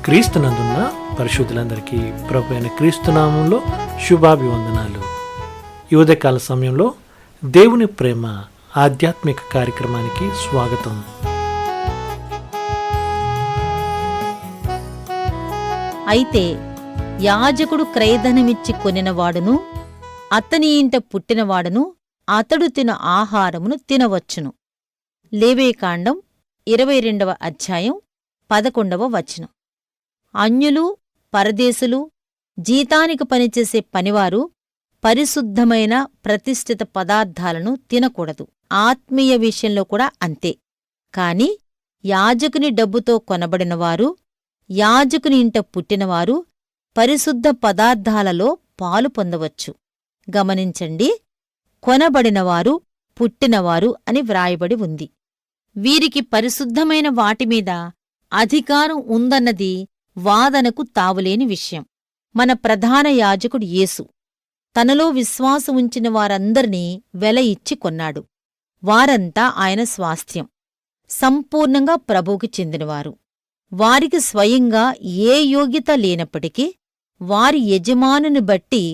క్రీస్తునందున్న పరిశుద్ధులందరికీ ప్రభు అయిన క్రీస్తునామంలో శుభాభివందనాలు. ఈ ఉదయకాల సమయంలో దేవుని ప్రేమ ఆధ్యాత్మిక కార్యక్రమానికి స్వాగతం. అయితే యాజకుడు క్రయధనమిచ్చి కొనినవాడును అతని ఇంట పుట్టినవాడును అతడు తిన ఆహారమును తినవచ్చును. లేవీకాండం 22వ అధ్యాయం 11వ వచనం. అన్యులు, పరదేశులు, జీతానికి పనిచేసే పనివారు పరిశుద్ధమైన ప్రతిష్ఠిత పదార్థాలను తినకూడదు. ఆత్మీయ విషయంలో కూడా అంతే. కాని యాజకుని డబ్బుతో కొనబడినవారు, యాజకుని ఇంట పుట్టినవారు పరిశుద్ధ పదార్థాలలో పాలు పొందవచ్చు. గమనించండి, కొనబడినవారు, పుట్టినవారు అని వ్రాయబడి ఉంది. వీరికి పరిశుద్ధమైన వాటిమీద అధికారం ఉందన్నది వాదనకు తావులేని విషయం. మన ప్రధాన యాజకుడు యేసు తనలో విశ్వాసం ఉంచిన వారందర్నీ వెల ఇచ్చి కొన్నాడు. వారంతా ఆయన స్వాస్థ్యం, సంపూర్ణంగా ప్రభువుకి చెందినవారు. వారికి స్వయంగా ఏ యోగ్యత లేనప్పటికీ వారి యజమానుని బట్టి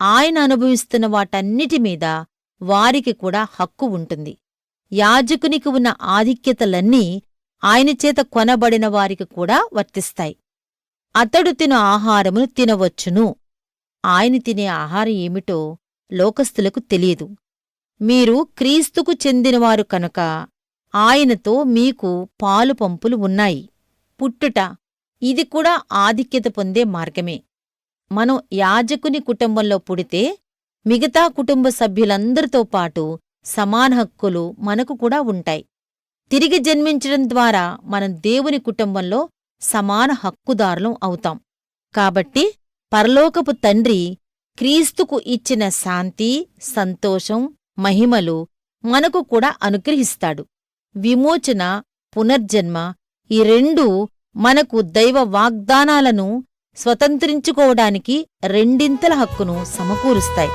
ఆయన అనుభవిస్తున్న వాటన్నిటిమీద వారికి కూడా హక్కు ఉంటుంది. యాజకునికి ఉన్న ఆధిక్యతలన్నీ ఆయనచేత కొనబడిన వారికి కూడా వర్తిస్తాయి. అతడు తిను ఆహారమును తినవచ్చును. ఆయన తినే ఆహారం ఏమిటో లోకస్తులకు తెలియదు. మీరు క్రీస్తుకు చెందినవారు కనుక ఆయనతో మీకు పాలు పంపులు ఉన్నాయి. పుట్టుట, ఇది కూడా ఆధిక్యత పొందే మార్గమే. మనం యాజకుని కుటుంబంలో పుడితే మిగతా కుటుంబ సభ్యులందరితో పాటు సమాన హక్కులు మనకు కూడా ఉంటాయి. తిరిగి జన్మించడం ద్వారా మనం దేవుని కుటుంబంలో సమాన హక్కుదారులం అవుతాం. కాబట్టి పరలోకపు తండ్రి క్రీస్తుకు ఇచ్చిన శాంతి, సంతోషం, మహిమలు మనకు కూడా అనుగ్రహిస్తాడు. విమోచన, పునర్జన్మ ఈ రెండూ మనకు దైవ వాగ్దానాలను స్వతంత్రించుకోవడానికి రెండింతల హక్కును సమకూరుస్తాయి.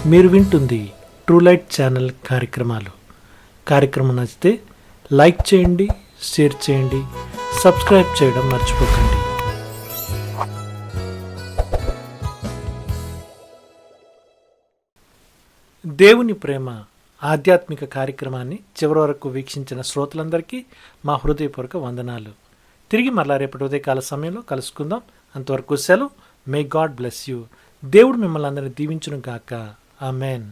మీరు వింటుంది ట్రూ లైట్ ఛానల్ కార్యక్రమాలు. కార్యక్రమం నచ్చితే లైక్ చేయండి, షేర్ చేయండి, సబ్స్క్రైబ్ చేయడం మర్చిపోకండి. దేవుని ప్రేమ ఆధ్యాత్మిక కార్యక్రమాన్ని చివరి వరకు వీక్షించిన శ్రోతలందరికీ మా హృదయపూర్వక వందనాలు. తిరిగి మరలా రేపటి ఉదయకాల సమయంలో కలుసుకుందాం. అంతవరకు సెలవు. May God bless you. దేవుడు మిమ్మల్ని అందరినీ దీవించును గాక. ఆమెన్.